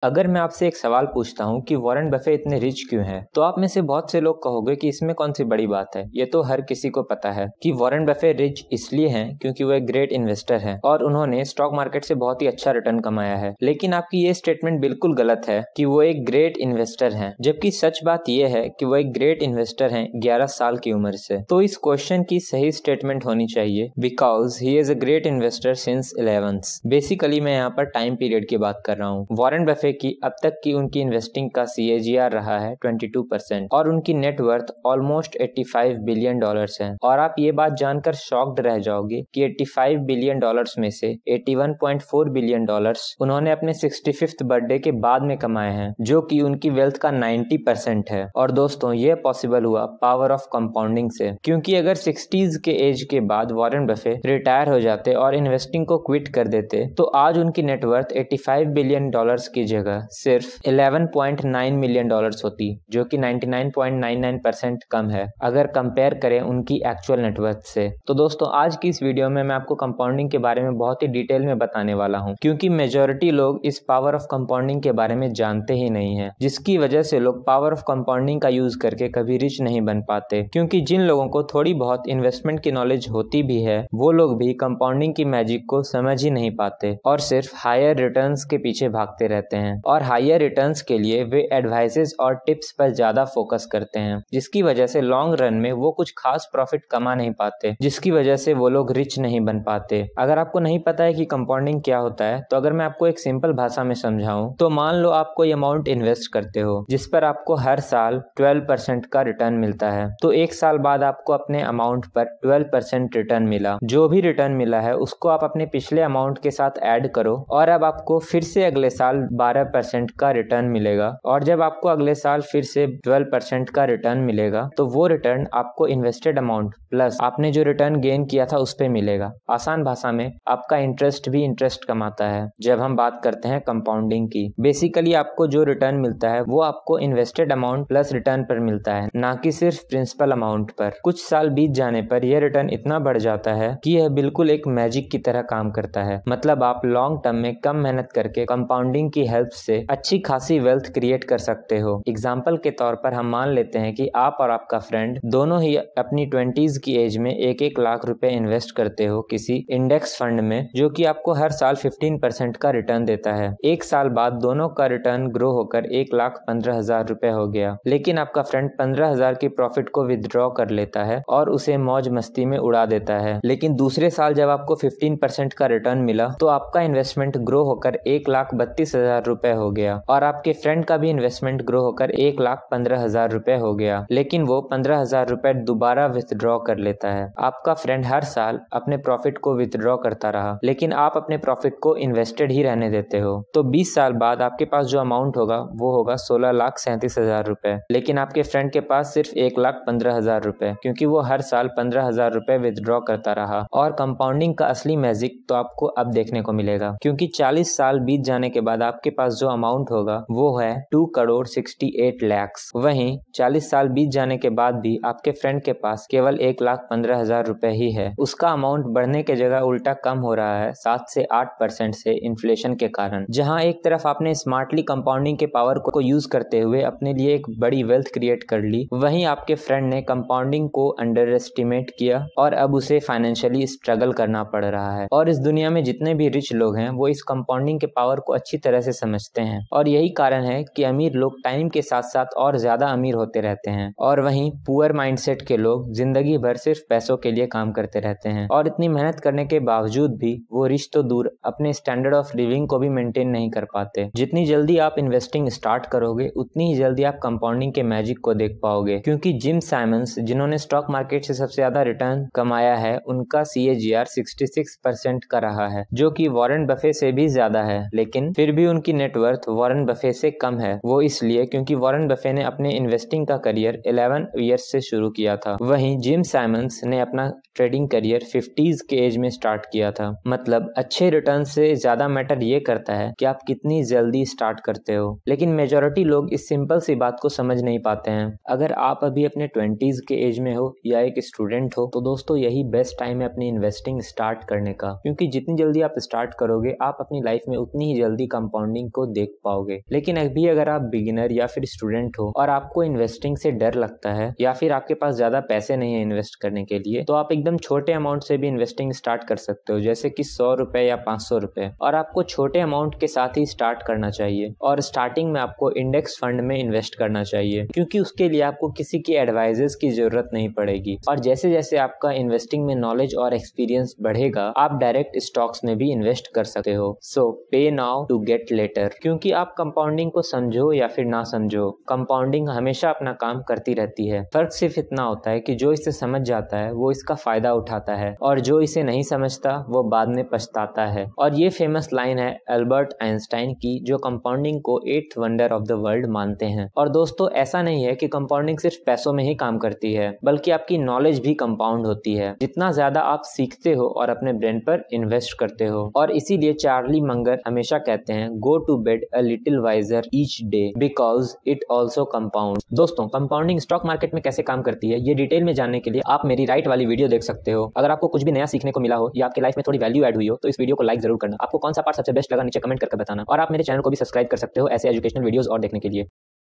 अगर मैं आपसे एक सवाल पूछता हूँ कि वॉरेन बफे इतने रिच क्यों हैं, तो आप में से बहुत से लोग कहोगे कि इसमें कौन सी बड़ी बात है। ये तो हर किसी को पता है कि वॉरेन बफे रिच इसलिए हैं क्योंकि वो एक ग्रेट इन्वेस्टर हैं और उन्होंने स्टॉक मार्केट से बहुत ही अच्छा रिटर्न कमाया है। लेकिन आपकी ये स्टेटमेंट बिल्कुल गलत है कि वो एक ग्रेट इन्वेस्टर हैं, जबकि सच बात यह है कि वो एक ग्रेट इन्वेस्टर हैं 11 साल की उम्र से। तो इस क्वेश्चन की सही स्टेटमेंट होनी चाहिए because he is a great investor since 11th। Basically मैं यहाँ पर टाइम पीरियड की बात कर रहा हूँ। वॉरेन बफे की अब तक की उनकी इन्वेस्टिंग का CAGR रहा है 22% और उनकी नेटवर्थ ऑलमोस्ट 85 बिलियन डॉलर्स है। और आप ये बात जानकर शॉक्ड रह जाओगे कि 85 बिलियन डॉलर्स में से 81.4 बिलियन डॉलर्स उन्होंने अपने 65th बर्थडे के बाद में कमाए हैं, जो कि उनकी वेल्थ का 90% है। और दोस्तों ये पॉसिबल हुआ पावर ऑफ कंपाउंडिंग से, क्योंकि अगर 60s के एज के बाद वॉरेन बफे रिटायर हो जाते और इन्वेस्टिंग को क्विट कर देते तो आज उनकी नेटवर्थ 85 बिलियन डॉलर्स की जगह सिर्फ 11.9 मिलियन डॉलर्स होती, जो कि 99.99% कम है अगर कंपेयर करें उनकी एक्चुअल नेटवर्थ से। तो दोस्तों आज की इस वीडियो में मैं आपको कंपाउंडिंग के बारे में बहुत ही डिटेल में बताने वाला हूं, क्योंकि मेजॉरिटी लोग इस पावर ऑफ कंपाउंडिंग के बारे में जानते ही नहीं है, जिसकी वजह से लोग पावर ऑफ कंपाउंडिंग का यूज करके कभी रिच नहीं बन पाते। क्योंकि जिन लोगों को थोड़ी बहुत इन्वेस्टमेंट की नॉलेज होती भी है वो लोग भी कंपाउंडिंग की मैजिक को समझ ही नहीं पाते और सिर्फ हायर रिटर्न्स के पीछे भागते रहते हैं। और हायर रिटर्न्स के लिए वे एडवाइसेस और टिप्स पर ज्यादा फोकस करते हैं, जिसकी वजह से लॉन्ग रन में वो कुछ खास प्रॉफिट कमा नहीं पाते, जिसकी वजह से वो लोग रिच नहीं बन पाते। अगर आपको नहीं पता है कि कंपाउंडिंग क्या होता है तो अगर मैं आपको एक सिंपल भाषा में समझाऊं तो मान लो आप कोई अमाउंट इन्वेस्ट करते हो जिस पर आपको हर साल 12% का रिटर्न मिलता है। तो एक साल बाद आपको अपने अमाउंट पर 12% रिटर्न मिला। जो भी रिटर्न मिला है उसको आप अपने पिछले अमाउंट के साथ ऐड करो और अब आपको फिर से अगले साल 12% का रिटर्न मिलेगा। और जब आपको अगले साल फिर से 12% का रिटर्न मिलेगा तो वो रिटर्न आपको इन्वेस्टेड अमाउंट प्लस आपने जो रिटर्न गेन किया था उस पे मिलेगा। आसान भाषा में आपका इंटरेस्ट भी इंटरेस्ट कमाता है जब हम बात करते हैं कंपाउंडिंग की। बेसिकली आपको जो रिटर्न मिलता है वो आपको इन्वेस्टेड अमाउंट प्लस रिटर्न पर मिलता है, ना कि सिर्फ प्रिंसिपल अमाउंट पर। कुछ साल बीत जाने पर यह रिटर्न इतना बढ़ जाता है कि यह बिल्कुल एक मैजिक की तरह काम करता है। मतलब आप लॉन्ग टर्म में कम मेहनत करके कंपाउंडिंग की हेल्प से अच्छी खासी वेल्थ क्रिएट कर सकते हो। एग्जाम्पल के तौर पर हम मान लेते हैं कि आप और आपका फ्रेंड दोनों ही अपनी 20s की एज में 1-1 लाख रुपए इन्वेस्ट करते हो किसी इंडेक्स फंड में, जो कि आपको हर साल 15% का रिटर्न देता है। एक साल बाद दोनों का रिटर्न ग्रो होकर 1,15,000 रुपए हो गया, लेकिन आपका फ्रेंड 15,000 की प्रॉफिट को विदड्रॉ कर लेता है और उसे मौज मस्ती में उड़ा देता है। लेकिन दूसरे साल जब आपको 15% का रिटर्न मिला तो आपका इन्वेस्टमेंट ग्रो होकर 1,32,000 रुपए हो गया और आपके फ्रेंड का भी इन्वेस्टमेंट ग्रो होकर 1,15,000 रुपए हो गया, लेकिन वो 15,000 रुपए दोबारा विथड्रॉ कर लेता है। आपका फ्रेंड हर साल अपने प्रॉफिट को विथड्रॉ करता रहा, लेकिन आप अपने प्रॉफिट को इन्वेस्टेड ही रहने देते हो। तो 20 साल बाद आपके पास जो अमाउंट होगा वो होगा 16,37,000 रुपए, लेकिन आपके फ्रेंड के पास सिर्फ 1,15,000 रुपए, क्योंकि वो हर साल 15,000 रुपए विथड्रॉ करता रहा। और कंपाउंडिंग का असली मैजिक तो आपको अब देखने को मिलेगा, क्योंकि 40 साल बीत जाने के बाद आपके पास जो अमाउंट होगा वो है 2,68 लाख। वहीं 40 साल बीत जाने के बाद भी आपके फ्रेंड के पास केवल 1,15,000 रुपए ही है। उसका अमाउंट बढ़ने के जगह उल्टा कम हो रहा है 7 से 8% से इन्फ्लेशन के कारण। जहां एक तरफ आपने स्मार्टली कंपाउंडिंग के पावर को यूज करते हुए अपने लिए एक बड़ी वेल्थ क्रिएट कर ली, वहीं आपके फ्रेंड ने कंपाउंडिंग को अंडर एस्टिमेट किया और अब उसे फाइनेंशियली स्ट्रगल करना पड़ रहा है। और इस दुनिया में जितने भी रिच लोग हैं वो इस कंपाउंडिंग के पावर को अच्छी तरह से समझते हैं और यही कारण है कि अमीर लोग टाइम के साथ साथ और ज्यादा अमीर होते रहते हैं और वहीं पुअर माइंडसेट के लोग जिंदगी भर सिर्फ पैसों के लिए काम करते रहते हैं और इतनी मेहनत करने के बावजूद भी वो रिच तो दूर अपने स्टैंडर्ड ऑफ लिविंग को भी मेंटेन नहीं कर पाते। जितनी जल्दी आप इन्वेस्टिंग स्टार्ट करोगे उतनी ही जल्दी आप कंपाउंडिंग के मैजिक को देख पाओगे, क्योंकि जिम साइमंस जिन्होंने स्टॉक मार्केट से सबसे ज्यादा रिटर्न कमाया है उनका CAGR 66% का रहा है, जो कि वॉरेन बफे से भी ज्यादा है। लेकिन फिर भी उनकी नेटवर्थ वॉरेन बफे से कम है। वो इसलिए क्योंकि वॉरेन बफे ने अपने इन्वेस्टिंग का करियर 11 ईयर्स से शुरू किया था, वहीं जिम साइमंस ने अपना ट्रेडिंग करियर 50s के एज में स्टार्ट किया था। मतलब अच्छे रिटर्न से ज्यादा मैटर ये करता है कि आप कितनी जल्दी स्टार्ट करते हो। लेकिन मेजॉरिटी लोग इस सिंपल सी बात को समझ नहीं पाते हैं। अगर आप अभी अपने 20s के एज में हो या एक स्टूडेंट हो तो दोस्तों यही बेस्ट टाइम है अपनी इन्वेस्टिंग स्टार्ट करने का, क्योंकि जितनी जल्दी आप स्टार्ट करोगे आप अपनी लाइफ में उतनी ही जल्दी कंपाउंडिंग कंपाउंडिंग को देख पाओगे। लेकिन अभी अगर आप बिगिनर या फिर स्टूडेंट हो और आपको इन्वेस्टिंग से डर लगता है या फिर आपके पास ज्यादा पैसे नहीं है इन्वेस्ट करने के लिए, तो आप एकदम छोटे अमाउंट से भी इन्वेस्टिंग स्टार्ट कर सकते हो, जैसे कि 100 रुपए या 500 रुपए। और आपको छोटे अमाउंट के साथ ही स्टार्ट करना चाहिए और स्टार्टिंग में आपको इंडेक्स फंड में इन्वेस्ट करना चाहिए, क्योंकि उसके लिए आपको किसी की एडवाइजेस की जरूरत नहीं पड़ेगी। और जैसे जैसे आपका इन्वेस्टिंग में नॉलेज और एक्सपीरियंस बढ़ेगा, आप डायरेक्ट स्टॉक्स में भी इन्वेस्ट कर सकते हो। सो पे नाउ टू गेट लेटर। क्योंकि आप कंपाउंडिंग को समझो या फिर ना समझो, कंपाउंडिंग हमेशा अपना काम करती रहती है। फर्क सिर्फ इतना होता है कि जो इसे समझ जाता है वो इसका फायदा उठाता है और जो इसे नहीं समझता वो बाद में पछताता है। और ये फेमस लाइन है अल्बर्ट आइंस्टाइन की, जो कंपाउंडिंग को 8th wonder of the world मानते हैं। और दोस्तों, ऐसा नहीं है कि कंपाउंडिंग सिर्फ पैसों में ही काम करती है, बल्कि आपकी नॉलेज भी कंपाउंड होती है जितना ज्यादा आप सीखते हो और अपने ब्रेन पर इन्वेस्ट करते हो। और इसीलिए चार्ली मंगर हमेशा कहते हैं, go to bed a little wiser each day because it also compound. दोस्तों, कंपाउंडिंग स्टॉक मार्केट में कैसे काम करती है ये डिटेल में जानने के लिए आप मेरी राइट वाली वीडियो देख सकते हो। अगर आपको कुछ भी नया सीखने को मिला हो या आपकी लाइफ में थोड़ी वैल्यू ऐड हुई हो तो इस वीडियो को लाइक जरूर करना। आपको कौन सा पार्ट सबसे बेस्ट लगा नीचे कमेंट करके बताना, और आप मेरे चैनल को भी सब्सक्राइब कर सकते हो ऐसे एजुकेशनल वीडियोस और देखने के लिए।